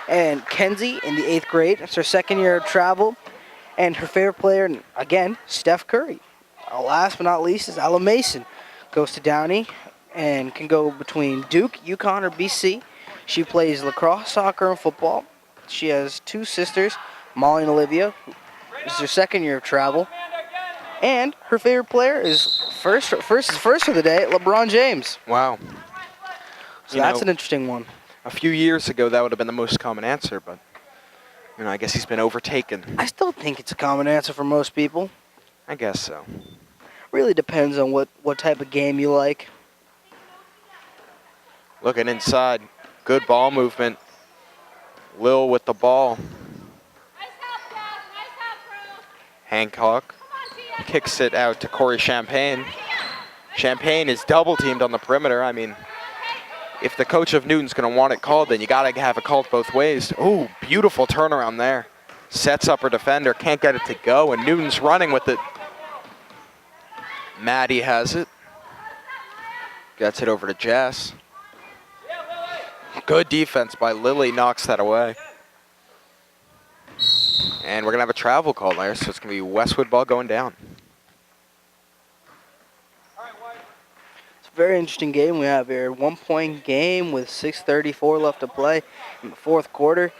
and Kenzie in the 8th grade. It's her second year of travel. And her favorite player, again, Steph Curry. Last but not least is Ella Mason. Goes to Downey and can go between Duke, UConn, or BC. She plays lacrosse, soccer, and football. She has 2 sisters, Molly and Olivia. This is her second year of travel. And her favorite player is first for the day, LeBron James. wow. So You that's know, an interesting one. A few years ago, that would have been the most common answer, but you know, I guess he's been overtaken. I still think it's a common answer for most people. I guess so. Really depends on what type of game you like. Looking inside, good ball movement. Lil with the ball. Hancock kicks it out to Corey Champagne. Champagne is double teamed on the perimeter. I mean, if the coach of Newton's going to want it called, then you got to have it called both ways. Oh, beautiful turnaround there. Sets up her defender, can't get it to go, and Newton's running with it. Maddie has it. Gets it over to Jess. Good defense by Lily, knocks that away. And we're going to have a travel call there, so it's going to be Westwood ball going down. It's a very interesting game we have here. 1-point game with 6:34 left to play in the fourth quarter.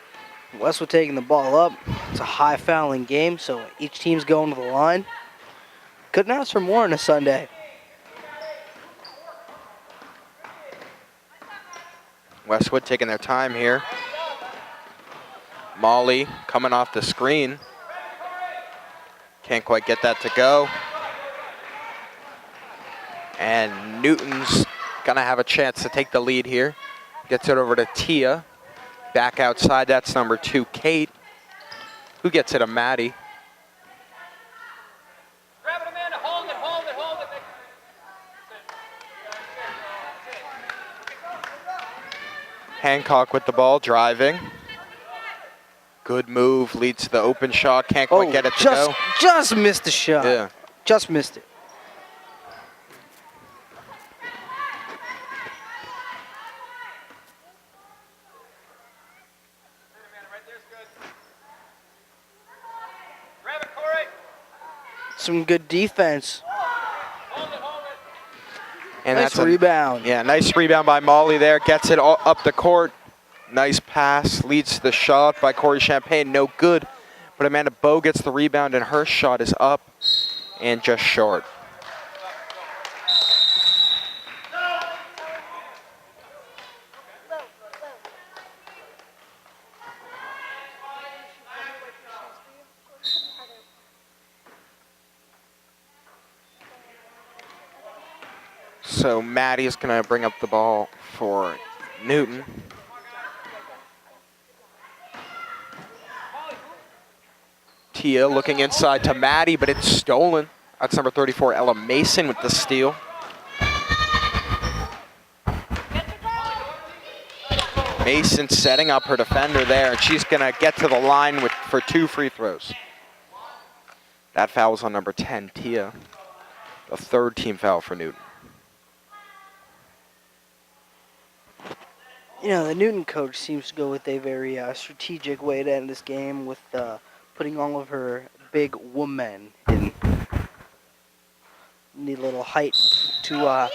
Westwood taking the ball up. It's a high fouling game, so each team's going to the line. Couldn't ask for more on a Sunday. Westwood taking their time here. Molly coming off the screen. Can't quite get that to go. And Newton's gonna have a chance to take the lead here. Gets it over to Tia. Back outside, that's number 2, Kate, who gets it to Maddie. Grab it, Amanda. Hold it, hold it, hold it. Hancock with the ball, driving. Good move, leads to the open shot. Can't quite get it to go. Just missed the shot. Yeah. Just missed it. Right there's good. Grab it, Corey. Some good defense. Hold it, hold it. And Nice that's rebound. Yeah, nice rebound by Molly there. Gets it all up the court. Nice pass, leads to the shot by Corey Champagne. No good, but Amanda Bowe gets the rebound, and her shot is up and just short. So Maddie is going to bring up the ball for Newton. Tia looking inside to Maddie, but it's stolen. That's number 34, Ella Mason with the steal. Mason setting up her defender there, and she's going to get to the line for 2 free throws. That foul's on number 10, Tia. The 3rd team foul for Newton. You know, the Newton coach seems to go with a very strategic way to end this game with putting all of her big women in. Need a little height to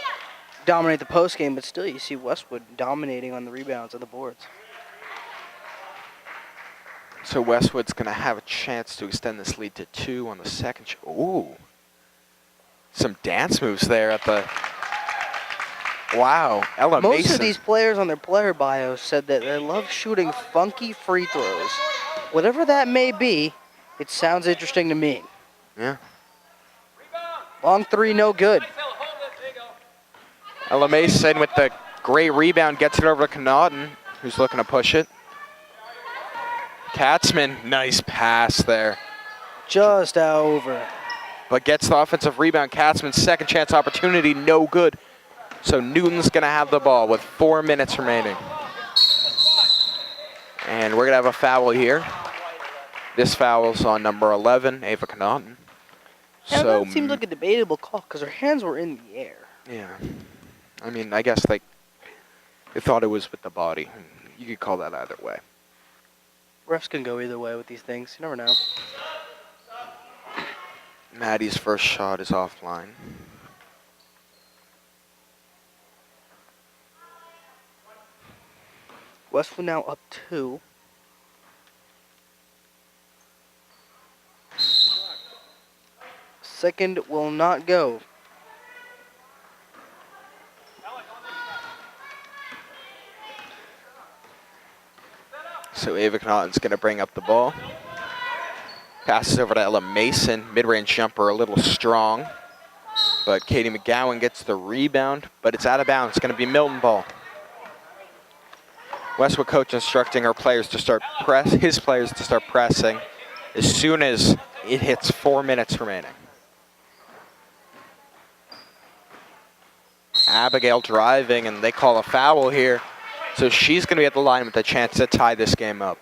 dominate the post game, but still you see Westwood dominating on the rebounds and the boards. So Westwood's going to have a chance to extend this lead to 2 on the second. Ooh. Some dance moves there at the... Wow. Ella Most Mason. of these players on their player bios said that they love shooting funky free throws. Whatever that may be, it sounds interesting to me. Yeah. Long three, no good. Nice, Ella. Hold it. There you go. Ella Mason with the great rebound gets it over to Connaughton, who's looking to push it. Katzman, nice pass there. Just over. But gets the offensive rebound. Katzman's second chance opportunity, no good. So Newton's going to have the ball with 4 minutes remaining. And we're going to have a foul here. This foul's on number 11, Ava Connaughton. Yeah, So that seemed like a debatable call because her hands were in the air. yeah, I mean, I guess they thought it was with the body. You could call that either way. Refs can go either way with these things. You never know. Maddie's first shot is offline. Westwood now up 2. Second will not go. So Ava Connaughton's going to bring up the ball. Passes over to Ella Mason. Mid-range jumper a little strong. But Katie McGowan gets the rebound, but it's out of bounds. It's going to be Milton ball. Westwood coach instructing his players to start pressing as soon as it hits 4 minutes remaining. Abigail driving, and they call a foul here. So she's going to be at the line with a chance to tie this game up.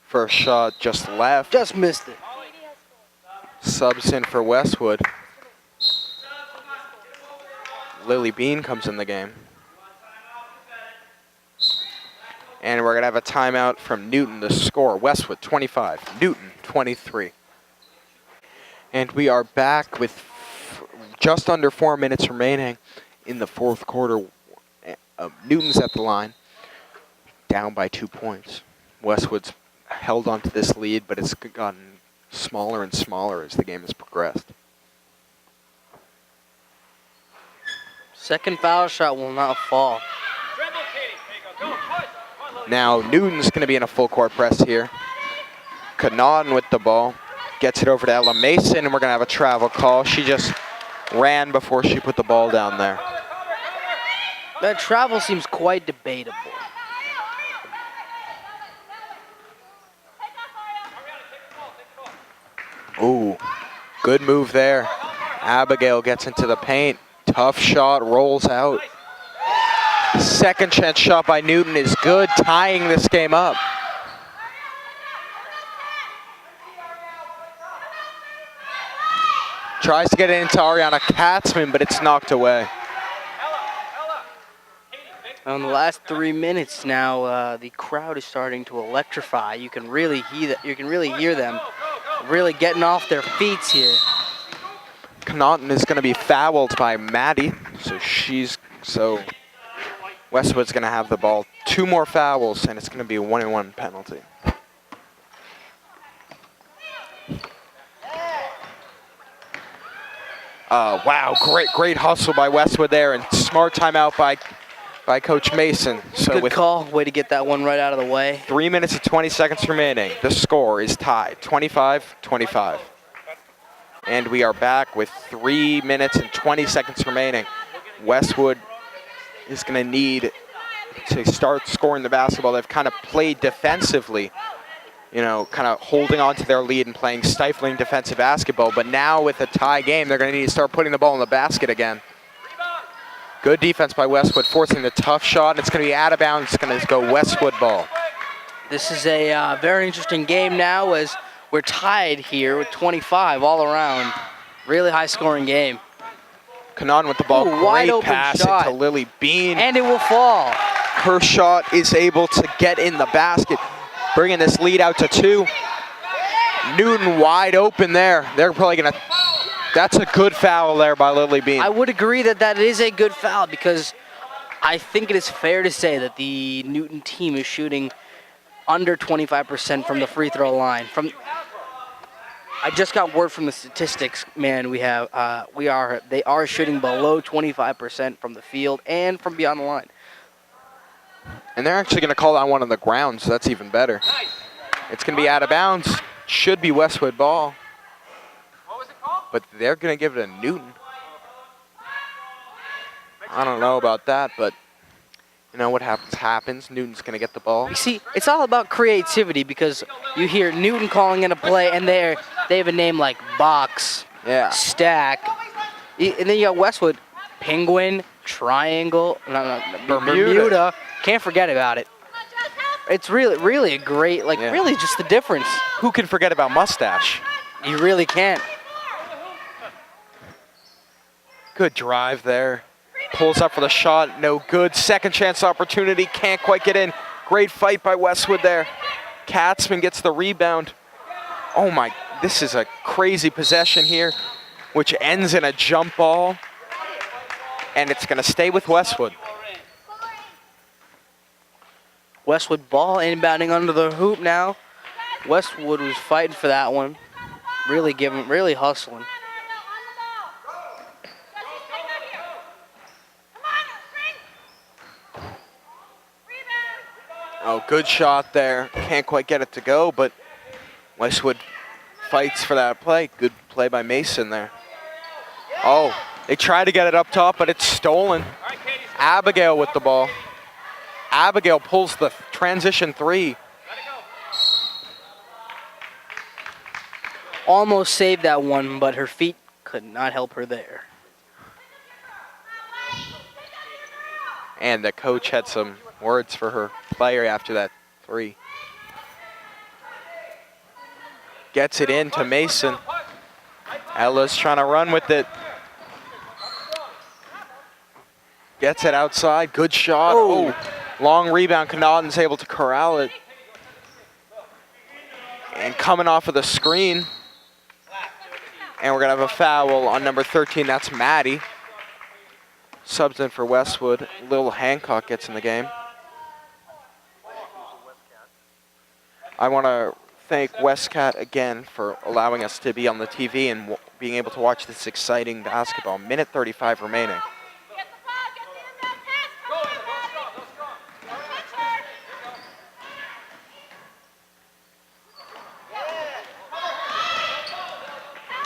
First shot just left. Just missed it. Subs in for Westwood. Lily Bean comes in the game. And we're going to have a timeout from Newton. The score, Westwood 25, Newton 23. And we are back with just under 4 minutes remaining in the fourth quarter. Newton's at the line, down by 2 points. Westwood's held onto this lead, but it's gotten smaller and smaller as the game has progressed. Second foul shot will not fall. Dribble, Katie. There you go. Go. Push. Come on, Lily. Now Newton's going to be in a full court press here. Connaughton with the ball. Gets it over to Ella Mason, and we're going to have a travel call. She just ran before she put the ball down there. That travel seems quite debatable. Ooh, good move there. Abigail gets into the paint. Tough shot, rolls out. Second chance shot by Newton is good, tying this game up. Tries to get it into Ariana Katzman, but it's knocked away. Ella. Katie, big In the last 3 minutes now, the crowd is starting to electrify. You can really hear them really getting off their feet here. Connaughton is going to be fouled by Maddie, so Westwood's going to have the ball. 2 more fouls, and it's going to be a 1-and-1 penalty. Wow, great hustle by Westwood there, and smart timeout by Coach Mason. So Good with call. Way to get that one right out of the way. 3 minutes and 20 seconds remaining, the score is tied, 25-25. And we are back with 3 minutes and 20 seconds remaining. Westwood is going to need to start scoring the basketball. They've kind of played defensively, kind of holding on to their lead and playing stifling defensive basketball. But now with a tie game, they're going to need to start putting the ball in the basket again. Good defense by Westwood, forcing the tough shot. It's going to be out of bounds. It's going to go Westwood ball. This is a very interesting game now as we're tied here with 25 all around. Really high-scoring game. Connaughton with the ball. Ooh, wide Great open pass shot. into Lily Bean. And it will fall. Her shot is able to get in the basket. bringing this lead out to 2. Newton wide open there. They're probably going to... That's a good foul there by Lily Bean. I would agree that that is a good foul because I think it is fair to say that the Newton team is shooting under 25% from the free throw line. I just got word from the statistics, man. They are shooting below 25% from the field and from beyond the line. And they're actually going to call that one on the ground, so that's even better. It's going to be out of bounds. Should be Westwood ball. What was it called? But they're going to give it a Newton. I don't know about that, but you know what happens. Newton's going to get the ball. You see, it's all about creativity because you hear Newton calling in a play, and they have a name like Box, Yeah. Stack, and then you got Westwood, Penguin, Triangle, Bermuda. Can't forget about it. It's really a great, really just the difference. Who can forget about Mustache? You really can't. Good drive there. Pulls up for the shot. No good. Second chance opportunity. Can't quite get in. Great fight by Westwood there. Katzman gets the rebound. Oh my, this is a crazy possession here, which ends in a jump ball. And it's going to stay with Westwood. Westwood ball inbounding under the hoop now. Westwood was fighting for that one. Really hustling. Oh, good shot there. Can't quite get it to go, but Westwood fights for that play. Good play by Mason there. Oh, they try to get it up top, but it's stolen. Abigail with the ball. Abigail pulls the transition 3. Almost saved that one, but her feet could not help her there. And the coach had some words for her player after that 3. Gets it in to Mason. Ella's trying to run with it. Gets it outside. Good shot. Oh, long rebound. Connaughton's able to corral it. And coming off of the screen. And we're going to have a foul on number 13. That's Maddie. Subs in for Westwood. Lil Hancock gets in the game. I want to thank Westcat again for allowing us to be on the TV and being able to watch this exciting basketball. Minute 35 remaining.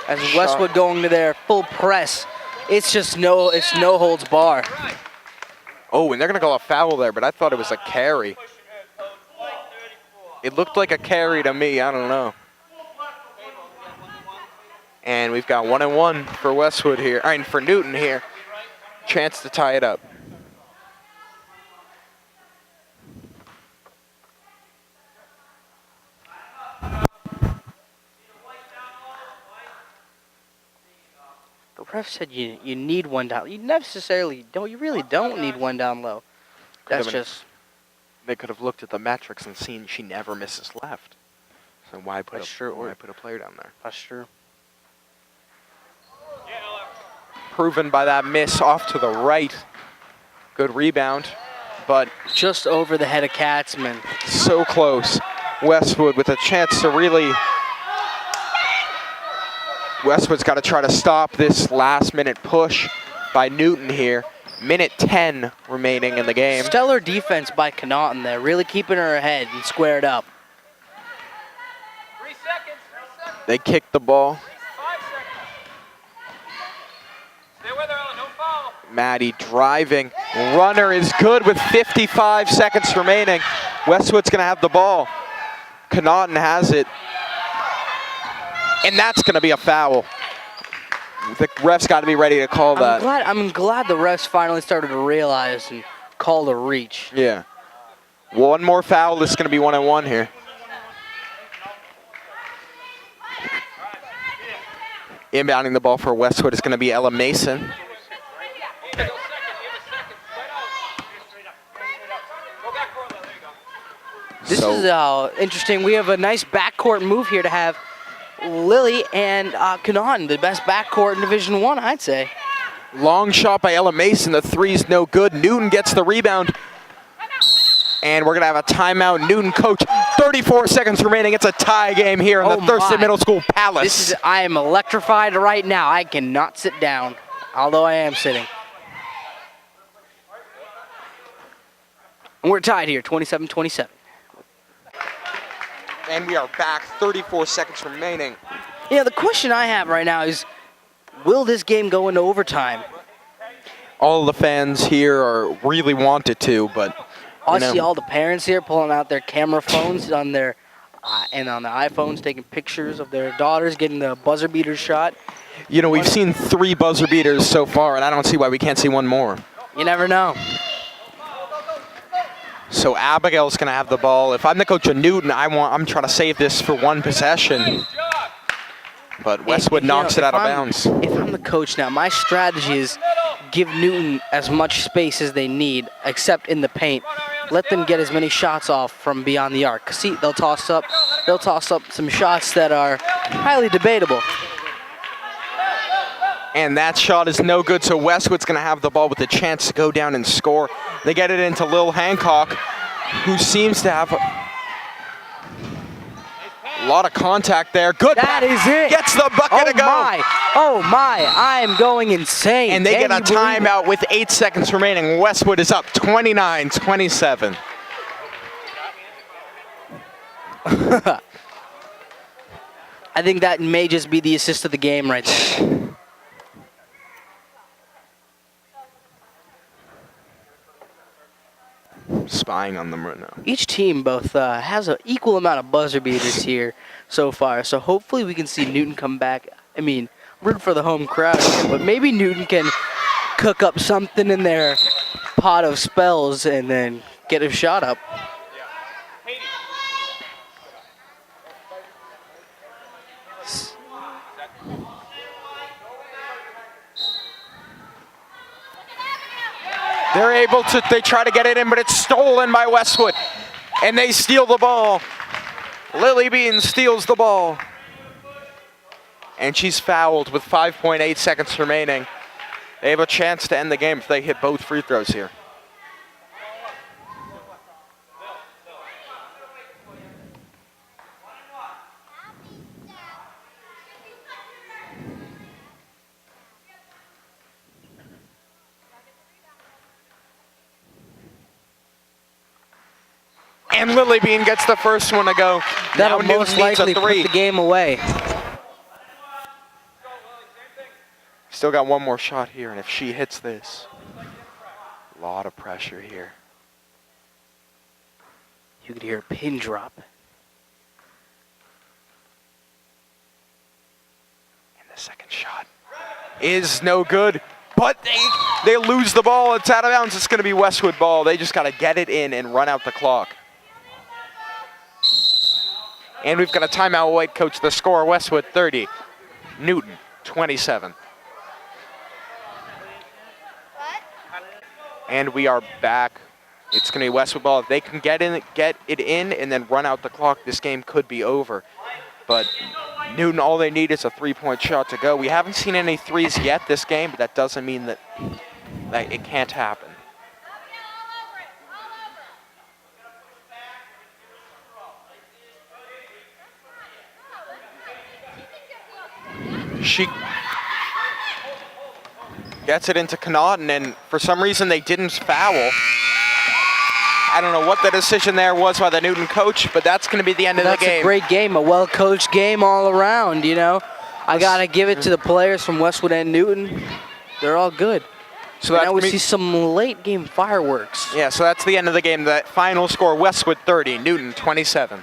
As Westwood going to their full press, it's no holds bar. Oh, and they're going to call a foul there, but I thought it was a carry. It looked like a carry to me. I don't know. And we've got 1-1 for Westwood here. I mean, for Newton here. Chance to tie it up. The ref said you need one down. You necessarily don't. You really don't need one down low. That's just. They could have looked at the metrics and seen she never misses left. So why put a player down there? That's true. Proven by that miss off to the right. Good rebound, but Just over the head of Katzman. so close. Westwood with a chance to really... Westwood's got to try to stop this last-minute push by Newton here. Minute 10 remaining in the game. Stellar defense by Connaughton there, really keeping her ahead and squared up. 3 seconds. They kicked the ball. 5 seconds. Stay with her, Ella. No foul. Maddie driving. Runner is good with 55 seconds remaining. Westwood's going to have the ball. Connaughton has it. And that's going to be a foul. The ref's got to be ready to call that. I'm glad the refs finally started to realize and call a reach. Yeah. One more foul. This is going to be 1-1 here. Inbounding the ball for Westwood is going to be Ella Mason. This is interesting. We have a nice backcourt move here to have Lily and Kanan, the best backcourt in Division I, I'd say. Long shot by Ella Mason. The three's no good. Newton gets the rebound. And we're going to have a timeout. Newton coach, 34 seconds remaining. It's a tie game here in the Thurston Middle School Palace. I am electrified right now. I cannot sit down, although I am sitting. And we're tied here, 27-27. And we are back, 34 seconds remaining. Yeah, the question I have right now is, will this game go into overtime? All the fans here really want it to, but I see all the parents here pulling out their camera phones on their and on the iPhones, taking pictures of their daughters getting the buzzer beater shot. You know, we've seen 3 buzzer beaters so far, and I don't see why we can't see one more. You never know. So Abigail's going to have the ball. If I'm the coach of Newton, I'm trying to save this for one possession. But Westwood knocks it out of bounds. If I'm the coach now, my strategy is give Newton as much space as they need, except in the paint. Let them get as many shots off from beyond the arc. See, they'll toss up some shots that are highly debatable. And that shot is no good, so Westwood's going to have the ball with a chance to go down and score. They get it into Lil Hancock, who seems to have a lot of contact there. Good. That is it. Gets the bucket to go. Oh my, I am going insane. And they get a timeout with 8 seconds remaining. Westwood is up 29-27. I think that may just be the assist of the game right there. Spying on them right now. Each team both has an equal amount of buzzer beaters here so far, so hopefully we can see Newton come back. I mean, root for the home crowd here, but maybe Newton can cook up something in their pot of spells and then get a shot up. They're able to, they try to get it in, but it's stolen by Westwood. And they steal the ball. Lily Bean steals the ball. And she's fouled with 5.8 seconds remaining. They have a chance to end the game if they hit both free throws here. And Lily Bean gets the first one to go. That'll most likely put the game away. Still got one more shot here, and if she hits this, a lot of pressure here. You could hear a pin drop. And the second shot is no good, but they lose the ball. It's out of bounds. It's going to be Westwood ball. They just got to get it in and run out the clock. And we've got a timeout. White coach the score. Westwood 30, Newton 27. And we are back. It's going to be Westwood ball. If they can get it in and then run out the clock, this game could be over. But Newton, all they need is a three-point shot to go. We haven't seen any threes yet this game, but that doesn't mean that it can't happen. She gets it into Connaughton, and for some reason they didn't foul. I don't know what the decision there was by the Newton coach, but that's going to be the end of the game. That's a great game, a well-coached game all around, you know. I got to give it to the players from Westwood and Newton. They're all good. So now we see some late-game fireworks. Yeah, so that's the end of the game. The final score, Westwood 30, Newton 27.